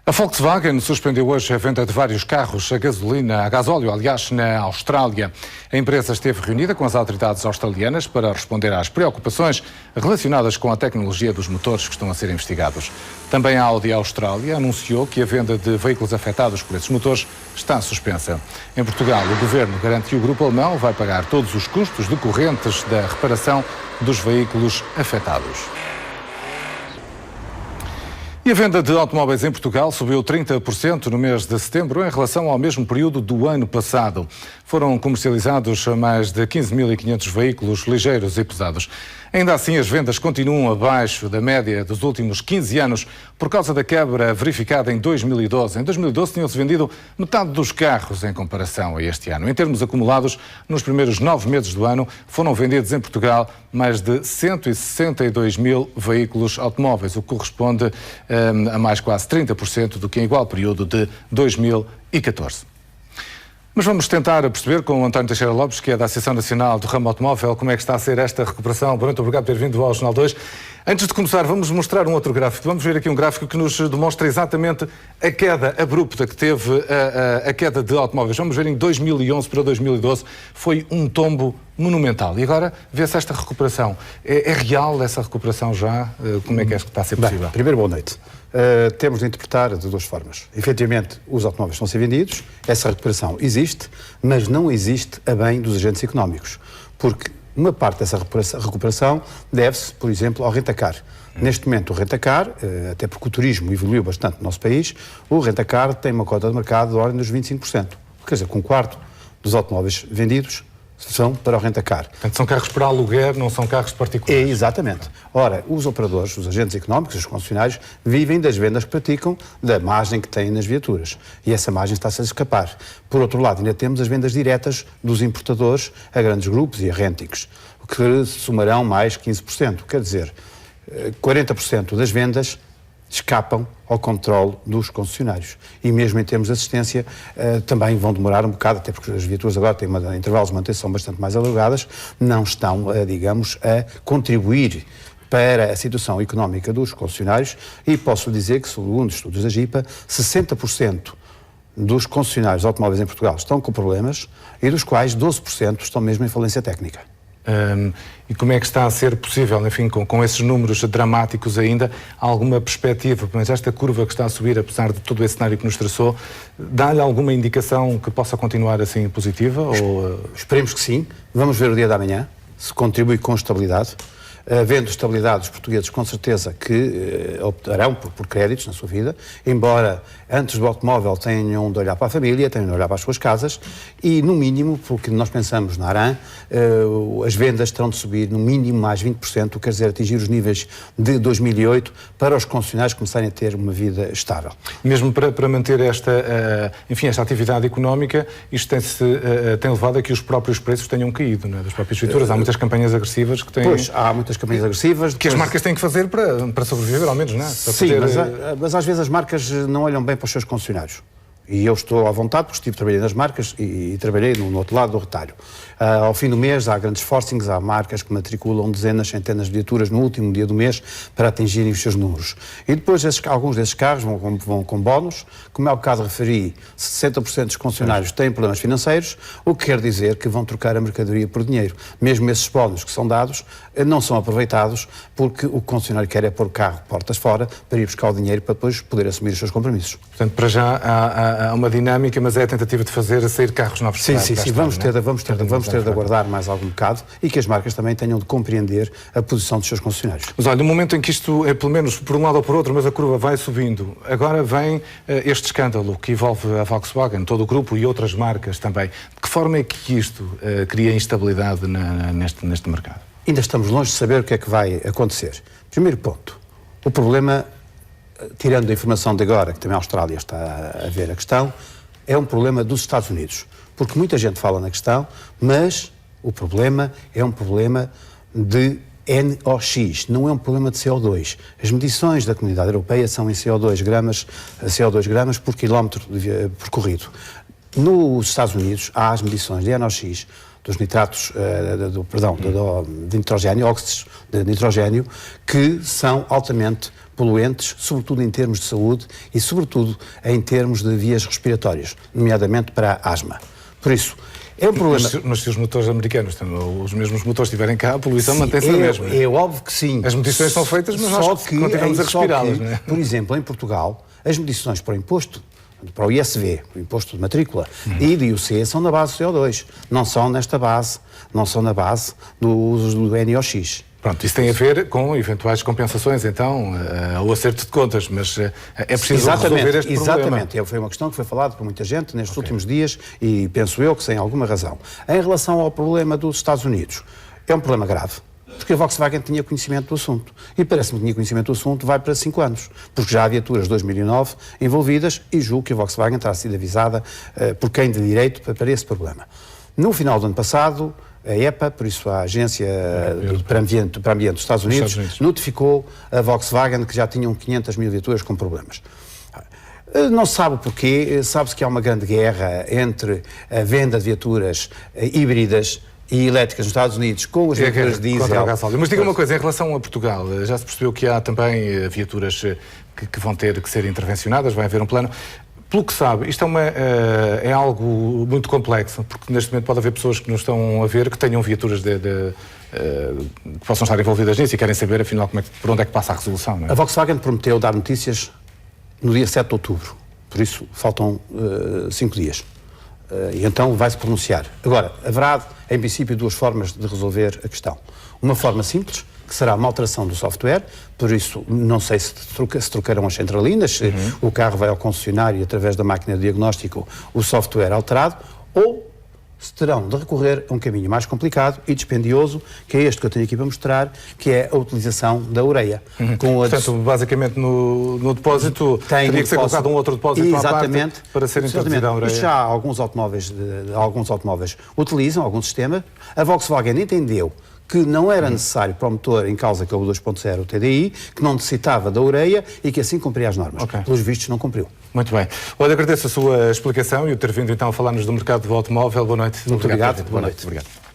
A Volkswagen suspendeu hoje a venda de vários carros a gasolina, a gasóleo, aliás, na Austrália. A empresa esteve reunida com as autoridades australianas para responder às preocupações relacionadas com a tecnologia dos motores que estão a ser investigados. Também a Audi Austrália anunciou que a venda de veículos afetados por esses motores está suspensa. Em Portugal, o governo garante que o grupo alemão vai pagar todos os custos decorrentes da reparação dos veículos afetados. E a venda de automóveis em Portugal subiu 30% no mês de setembro em relação ao mesmo período do ano passado. Foram comercializados mais de 15.500 veículos ligeiros e pesados. Ainda assim, as vendas continuam abaixo da média dos últimos 15 anos por causa da quebra verificada em 2012. Em 2012 tinham-se vendido metade dos carros em comparação a este ano. Em termos acumulados, nos primeiros 9 meses do ano, foram vendidos em Portugal mais de 162 mil veículos automóveis, o que corresponde a mais quase 30% do que em igual período de 2014. Mas vamos tentar perceber com o António Teixeira Lopes, que é da Associação Nacional do Ramo Automóvel, como é que está a ser esta recuperação. Boa noite, obrigado por ter vindo ao Jornal 2. Antes de começar, vamos mostrar um outro gráfico. Vamos ver aqui um gráfico que nos demonstra exatamente a queda abrupta que teve a queda de automóveis. Vamos ver em 2011 para 2012, foi um tombo monumental. E agora vê-se esta recuperação. É real essa recuperação já? Como é que está a ser possível? Bem, primeiro, boa noite. Temos de interpretar de duas formas. Efetivamente, os automóveis estão a ser vendidos, essa recuperação existe, mas não existe a bem dos agentes económicos, porque uma parte dessa recuperação deve-se, por exemplo, ao rentacar. Neste momento, o rentacar, até porque o turismo evoluiu bastante no nosso país, o rentacar tem uma cota de mercado da ordem dos 25%. Quer dizer, com um quarto dos automóveis vendidos são para o rentacar. Portanto, são carros para aluguer, não são carros particulares. Exatamente. Ora, os operadores, os agentes económicos, os concessionários, vivem das vendas que praticam, da margem que têm nas viaturas. E essa margem está-se a escapar. Por outro lado, ainda temos as vendas diretas dos importadores a grandes grupos e a rentings, o que somarão mais 15%. Quer dizer, 40% das vendas escapam ao controle dos concessionários. E mesmo em termos de assistência, também vão demorar um bocado, até porque as viaturas agora têm intervalos de manutenção bastante mais alargadas, não estão, digamos, a contribuir para a situação económica dos concessionários, e posso dizer que, segundo estudos da GIPA, 60% dos concessionários de automóveis em Portugal estão com problemas, e dos quais 12% estão mesmo em falência técnica. E como é que está a ser possível, enfim, com esses números dramáticos ainda, alguma perspectiva? Mas esta curva que está a subir, apesar de todo esse cenário que nos traçou, dá-lhe alguma indicação que possa continuar assim positiva? Esperemos que sim. Vamos ver o dia da manhã, se contribui com estabilidade. Havendo estabilidade, os portugueses com certeza que optarão por créditos na sua vida, embora antes do automóvel tenham de olhar para a família, tenham de olhar para as suas casas, e no mínimo, porque nós pensamos na ARAN, as vendas terão de subir no mínimo mais 20%, quer dizer, atingir os níveis de 2008 para os concessionários começarem a ter uma vida estável. Mesmo para manter esta atividade económica, isto tem levado a que os próprios preços tenham caído, não é? Das próprias viaturas. Há muitas campanhas agressivas que têm... Pois, há muitas campanhas agressivas. Que as marcas têm que fazer para sobreviver, ao menos, não é? Sim, mas às vezes as marcas não olham bem para os seus concessionários. E eu estou à vontade, porque estive trabalhando nas marcas e trabalhei no outro lado do retalho. Ao fim do mês há grandes forcings, há marcas que matriculam dezenas, centenas de viaturas no último dia do mês para atingirem os seus números. E depois alguns desses carros vão com bónus. Como há bocado referi, 60% dos concessionários têm problemas financeiros, o que quer dizer que vão trocar a mercadoria por dinheiro. Mesmo esses bónus que são dados não são aproveitados, porque o concessionário quer é pôr o carro portas fora para ir buscar o dinheiro para depois poder assumir os seus compromissos. Portanto, para já há uma dinâmica, mas é a tentativa de fazer sair carros novos. Sim, vamos ter de aguardar mais algum bocado, e que as marcas também tenham de compreender a posição dos seus concessionários. Mas olha, no momento em que isto é, pelo menos por um lado ou por outro, mas a curva vai subindo, agora vem este escândalo que envolve a Volkswagen, todo o grupo e outras marcas também. De que forma é que isto cria instabilidade neste mercado? Ainda estamos longe de saber o que é que vai acontecer. Primeiro ponto, o problema, tirando a informação de agora, que também a Austrália está a ver a questão, é um problema dos Estados Unidos. Porque muita gente fala na questão, mas o problema é um problema de NOx, não é um problema de CO2. As medições da Comunidade Europeia são em CO2 gramas por quilómetro percorrido. Nos Estados Unidos há as medições de NOx dos nitratos, de nitrogênio, óxidos de nitrogênio, que são altamente poluentes, sobretudo em termos de saúde e sobretudo em termos de vias respiratórias, nomeadamente para a asma. Por isso, é um problema... Mas se os motores americanos, os mesmos motores estiverem cá, a poluição mantém-se a mesma. É óbvio que sim. As medições são feitas, mas nós continuamos a respirá-las, não é? Por exemplo, em Portugal, as medições para o imposto, para o ISV, o imposto de matrícula, e do IUC são na base do CO2, não são na base do uso do NOx. Pronto, isso tem a ver com eventuais compensações, então, ou acerto de contas, mas é preciso resolver este problema. Exatamente, foi uma questão que foi falada por muita gente nestes últimos dias e penso eu que sem alguma razão. Em relação ao problema dos Estados Unidos, é um problema grave, porque a Volkswagen tinha conhecimento do assunto. E parece-me que tinha conhecimento do assunto, vai para 5 anos, porque já há viaturas de 2009 envolvidas e julgo que a Volkswagen terá sido avisada por quem de direito para esse problema. No final do ano passado, a EPA, por isso a Agência para Ambiente dos Estados Unidos, notificou a Volkswagen que já tinham 500 mil viaturas com problemas. Não se sabe o porquê, sabe-se que há uma grande guerra entre a venda de viaturas híbridas e elétricas nos Estados Unidos com as viaturas diesel. Mas diga uma coisa, em relação a Portugal, já se percebeu que há também viaturas que vão ter que ser intervencionadas, vai haver um plano. Pelo que sabe, isto é algo muito complexo, porque neste momento pode haver pessoas que nos estão a ver que tenham viaturas que possam estar envolvidas nisso e querem saber, afinal, por onde é que passa a resolução. Não é? A Volkswagen prometeu dar notícias no dia 7 de outubro, por isso faltam 5 dias. E então vai-se pronunciar. Agora, haverá, em princípio, 2 formas de resolver a questão. Uma forma simples, que será uma alteração do software, por isso não sei se trocarão as centralinas, se o carro vai ao concessionário e através da máquina de diagnóstico o software alterado, ou se terão de recorrer a um caminho mais complicado e dispendioso, que é este que eu tenho aqui para mostrar, que é a utilização da ureia. Portanto, basicamente no depósito teria que ser colocado um outro depósito à parte para ser introduzida a ureia. Isto já alguns automóveis utilizam, algum sistema. A Volkswagen entendeu que não era necessário para o motor em causa, que é o 2.0 TDI, que não necessitava da ureia e que assim cumpria as normas. Pelos vistos, não cumpriu. Muito bem. Olha, agradeço a sua explicação e o ter vindo então a falar-nos do mercado do automóvel. Boa noite. Muito obrigado. Boa noite. Obrigado.